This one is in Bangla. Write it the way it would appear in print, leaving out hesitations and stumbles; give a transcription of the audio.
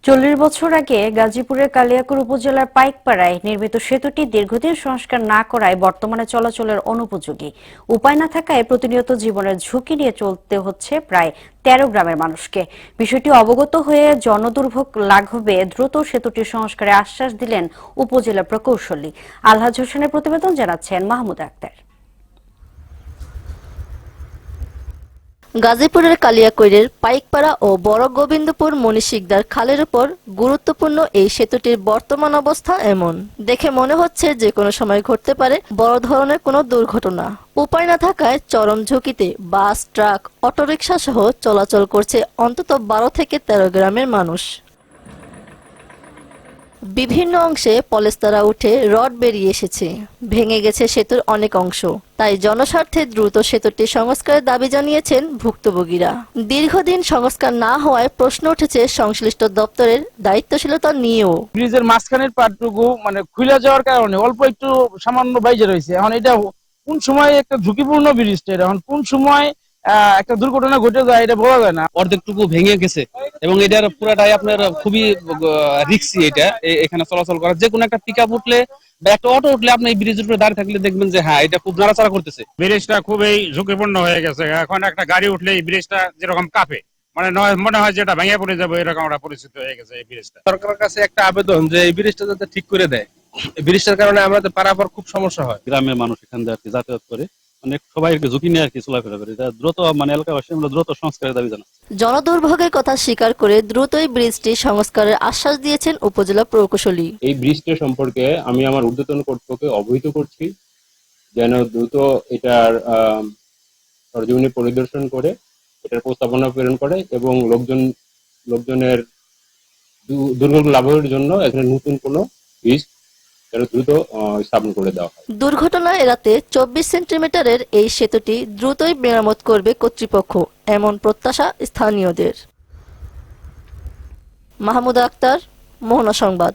40 বছর আগে গাজীপুরের কালিয়াকৈর উপজেলার পাইকপাড়ায় নির্মিত সেতুটি দীর্ঘদিন সংস্কার না করায় বর্তমানে চলাচলের অনুপযোগী। উপায় না থাকায় প্রতিনিয়ত জীবনের ঝুঁকি নিয়ে চলতে হচ্ছে প্রায় 13 গ্রামের মানুষকে। বিষয়টি অবগত হয়ে জনদুর্ভোগ লাঘবে দ্রুত সেতুটি সংস্কারে আশ্বাস দিলেন উপজেলা প্রকৌশলী। আলহাজ হোসেনের প্রতিবেদন জানাচ্ছেন মাহমুদ আক্তার। গাজীপুরের কালিয়াকৈরের পাইকপাড়া ও বড় গোবিন্দপুর মনীশিকদার খালের উপর গুরুত্বপূর্ণ এই সেতুটির বর্তমান অবস্থা এমন। দেখে মনে হচ্ছে যে কোনো সময় ঘটতে পারে বড় ধরনের কোনো দুর্ঘটনা। উপায় না থাকায় চরম ঝুঁকিতে বাস, ট্রাক, অটোরিকশা সহ চলাচল করছে অন্তত 12 থেকে 13 গ্রামের মানুষ। বিভিন্ন অংশে পলেস্তারা উঠে রড বেরিয়ে এসেছে, ভেঙে গেছে সেতুর অনেক অংশ। তাই জনস্বার্থে দ্রুত সেতুটি সংস্কারের দাবি জানিয়েছেন ভুক্তভোগীরা। দীর্ঘদিন সংস্কার না হওয়ায় প্রশ্ন উঠেছে সংশ্লিষ্ট দপ্তরের দায়িত্বশীলতা নিয়েও। ব্রিজের মাঝখানের পার্টটুকু খুলে যাওয়ার কারণে অল্প একটু সামান্য বাইজে রয়েছে। এখন এটা কোন সময় একটা ঝুঁকিপূর্ণ ব্রিজটা, এখন কোন সময় একটা দুর্ঘটনা ঘটে যায় এটা বলা যায় না। অর্ধেকটুকু ভেঙে গেছে এবং এটার পুরাটাই আপনার খুবই রিস্কি। এটা এখানে চলাচল করা, যে কোনো একটা পিকআপ উঠলে বা একটা অটো উঠলে আপনি এই ব্রিজের উপরে দাঁড়িয়ে থাকলে দেখবেন যে হ্যাঁ এটা খুব নাড়াচাড়া করতেছে। ব্রিজটা খুবই ঝুঁকিপূর্ণ হয়ে গেছে। এখন একটা গাড়ি উঠলে এই ব্রিজটা যেরকম কাঁপে, মনে হয় যেটা ভেঙে পড়ে যাবে, এরকম একটা পরিস্থিতি হয়ে গেছে এই ব্রিজটা। সরকারের কাছে একটা আবেদন যে এই ব্রিজটা যাতে ঠিক করে দেয়। এই ব্রিজটার কারণে আমাদের পারাপার খুব সমস্যা হয়। গ্রামের মানুষ এখান দিয়ে আর কি যাতায়াত করে, সবাই ঝুঁকি নিয়ে আর কি চলাফেরা করে। এটা দ্রুত এলাকাবাসী আমরা দ্রুত সংস্কারের দাবি জানাচ্ছি। জনদুর্ভোগের কথা স্বীকার করে দ্রুতই ব্রিজটি সংস্কারের আশ্বাস দিয়েছেন উপজেলা প্রকৌশলী। এই ব্রিজটা সম্পর্কে আমি আমার ঊর্ধ্বতন কর্তৃপক্ষকে অবহিত করছি যেন দ্রুত এটার সরজমিনে পরিদর্শন করে এটার প্রস্তাবনা প্রেরণ করে এবং লোকজনের দুর্ভোগ লাভের জন্য এখানে নতুন কোনো ব্রিজ দ্রুত স্থাপন করে দেওয়া হয়। দুর্ঘটনা এড়াতে 24 সেন্টিমিটারের এই সেতুটি দ্রুতই মেরামত করবে কর্তৃপক্ষ, এমন প্রত্যাশা স্থানীয়দের। মাহমুদ আক্তার, মোহনা সংবাদ।